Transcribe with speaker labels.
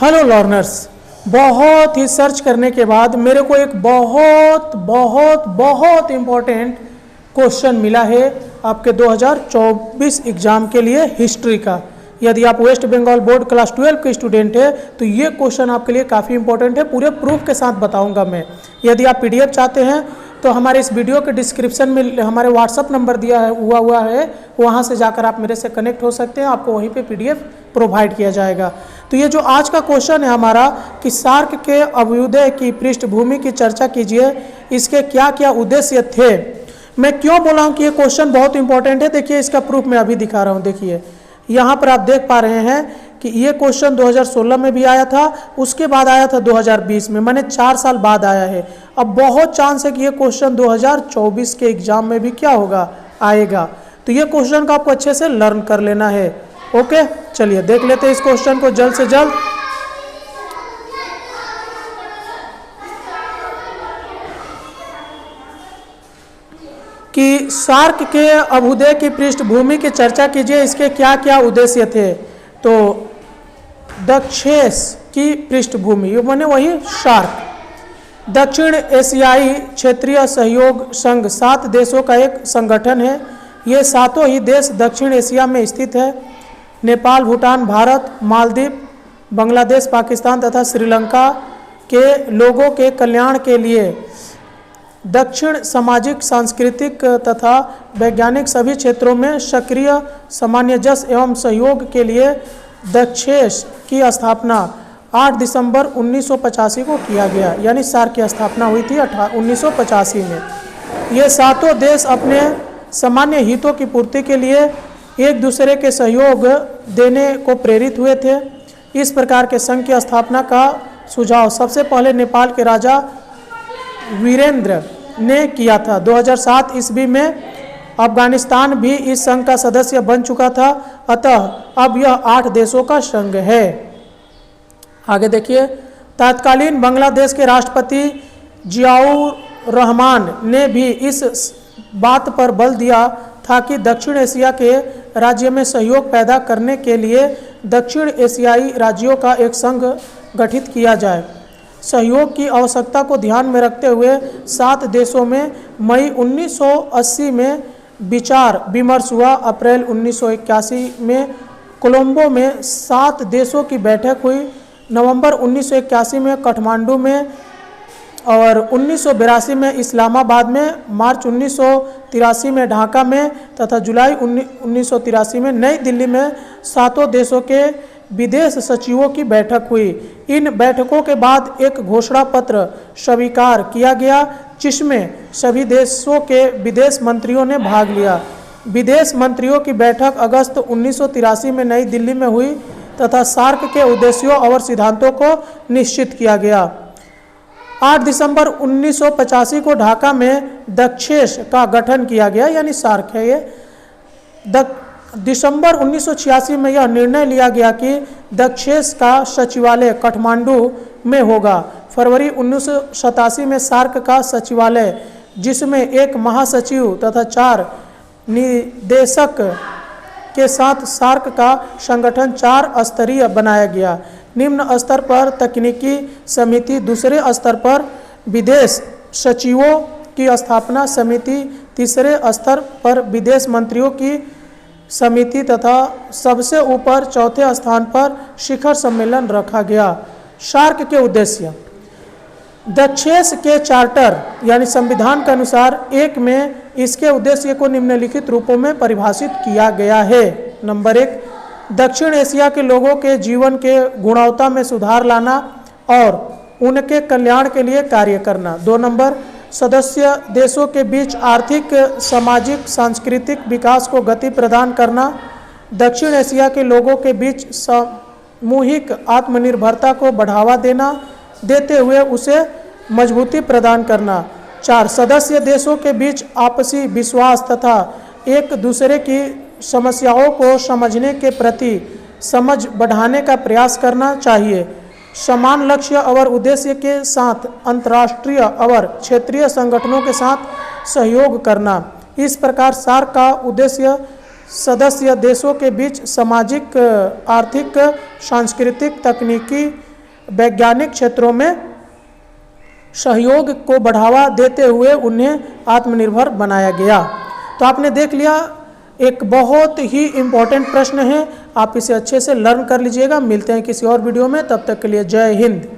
Speaker 1: Hello learners, बहुत ही search करने के बाद मेरे को एक बहुत बहुत बहुत इम्पोर्टेंट क्वेश्चन मिला है आपके 2024 एग्ज़ाम के लिए हिस्ट्री का। यदि आप वेस्ट बंगाल बोर्ड क्लास 12 के स्टूडेंट है तो ये क्वेश्चन आपके लिए काफ़ी इंपॉर्टेंट है। पूरे प्रूफ के साथ बताऊंगा मैं। यदि आप पीडीएफ चाहते हैं तो हमारे इस वीडियो के डिस्क्रिप्शन में हमारे व्हाट्सअप नंबर दिया हुआ है, वहाँ से जाकर आप मेरे से कनेक्ट हो सकते हैं। आपको वहीं पे पीडीएफ प्रोवाइड किया जाएगा। तो ये जो आज का क्वेश्चन है हमारा कि सार्क के अभ्युदय की पृष्ठभूमि की चर्चा कीजिए, इसके क्या क्या उद्देश्य थे। मैं क्यों बोला हूँ कि ये क्वेश्चन बहुत इंपॉर्टेंट है, देखिए इसका प्रूफ मैं अभी दिखा रहा हूँ। देखिए यहाँ पर आप देख पा रहे हैं कि ये क्वेश्चन 2016 में भी आया था, उसके बाद आया था 2020 में, मैंने 4 साल बाद आया है। अब बहुत चांस है कि ये क्वेश्चन 2024 के एग्जाम में भी क्या होगा, आएगा। तो ये क्वेश्चन को आपको अच्छे से लर्न कर लेना है। ओके, चलिए देख लेते हैं इस क्वेश्चन को जल्द से जल्द। कि सार्क के अभ्युदय की पृष्ठभूमि की चर्चा कीजिए, इसके क्या क्या उद्देश्य थे। तो दक्षेस की पृष्ठभूमि, ये माने वही सार्क, दक्षिण एशियाई क्षेत्रीय सहयोग संघ 7 देशों का एक संगठन है। ये 7 ही देश दक्षिण एशिया में स्थित है। नेपाल, भूटान, भारत, मालदीव, बांग्लादेश, पाकिस्तान तथा श्रीलंका के लोगों के कल्याण के लिए दक्षिण सामाजिक, सांस्कृतिक तथा वैज्ञानिक सभी क्षेत्रों में सक्रिय सामंजस्य एवं सहयोग के लिए दक्षेस की स्थापना 8 दिसंबर 1985 को किया गया। यानी सार्क की स्थापना हुई थी 1985 में। ये 7 देश अपने सामान्य हितों की पूर्ति के लिए एक दूसरे के सहयोग देने को प्रेरित हुए थे। इस प्रकार के संघ की स्थापना का सुझाव सबसे पहले नेपाल के राजा वीरेंद्र ने किया था। 2007 ईस्वी में अफगानिस्तान भी इस संघ का सदस्य बन चुका था, अतः अब यह 8 देशों का संघ है। आगे देखिए, तत्कालीन बांग्लादेश के राष्ट्रपति जियाउर रहमान ने भी इस बात पर बल दिया था कि दक्षिण एशिया के राज्य में सहयोग पैदा करने के लिए दक्षिण एशियाई राज्यों का एक संघ गठित किया जाए। सहयोग की आवश्यकता को ध्यान में रखते हुए 7 देशों में मई 1980 में विचार विमर्श हुआ। अप्रैल 1981 में कोलंबो में 7 देशों की बैठक हुई। नवंबर 1981 में काठमांडू में और 1982 में इस्लामाबाद में, मार्च 1983 में ढाका में तथा जुलाई 1983 में नई दिल्ली में 7 देशों के विदेश सचिवों की बैठक हुई। इन बैठकों के बाद एक घोषणा पत्र स्वीकार किया गया जिसमें सभी देशों के विदेश मंत्रियों ने भाग लिया। विदेश मंत्रियों की बैठक अगस्त 1983 में नई दिल्ली में हुई तथा सार्क के उद्देश्यों और सिद्धांतों को निश्चित किया गया। 8 दिसंबर 1985 को ढाका में दक्षेस का गठन किया गया, यानी सार्क है ये। दिसंबर 1986 में यह निर्णय लिया गया कि दक्षेस का सचिवालय काठमांडू में होगा। फरवरी 1987 में सार्क का सचिवालय, जिसमें एक महासचिव तथा 4 निदेशक के साथ सार्क का संगठन 4 स्तरीय बनाया गया। निम्न स्तर पर तकनीकी समिति, दूसरे स्तर पर विदेश सचिवों की स्थापना समिति, तीसरे स्तर पर विदेश मंत्रियों की समिति तथा सबसे ऊपर चौथे स्थान पर शिखर सम्मेलन रखा गया। सार्क के उद्देश्य, दक्षेस के चार्टर यानी संविधान के अनुसार 1 में इसके उद्देश्य को निम्नलिखित रूपों में परिभाषित किया गया है। नंबर 1, दक्षिण एशिया के लोगों के जीवन के गुणवत्ता में सुधार लाना और उनके कल्याण के लिए कार्य करना। 2 नंबर, सदस्य देशों के बीच आर्थिक, सामाजिक, सांस्कृतिक विकास को गति प्रदान करना। दक्षिण एशिया के लोगों के बीच सामूहिक आत्मनिर्भरता को बढ़ावा देते हुए उसे मजबूती प्रदान करना। 4, सदस्य देशों के बीच आपसी विश्वास तथा एक दूसरे की समस्याओं को समझने के प्रति समझ बढ़ाने का प्रयास करना चाहिए। समान लक्ष्य और उद्देश्य के साथ अंतर्राष्ट्रीय और क्षेत्रीय संगठनों के साथ सहयोग करना। इस प्रकार सार्क का उद्देश्य सदस्य देशों के बीच सामाजिक, आर्थिक, सांस्कृतिक, तकनीकी वैज्ञानिक क्षेत्रों में सहयोग को बढ़ावा देते हुए उन्हें आत्मनिर्भर बनाया गया। तो आपने देख लिया, एक बहुत ही इम्पोर्टेंट प्रश्न है, आप इसे अच्छे से लर्न कर लीजिएगा। मिलते हैं किसी और वीडियो में, तब तक के लिए जय हिंद।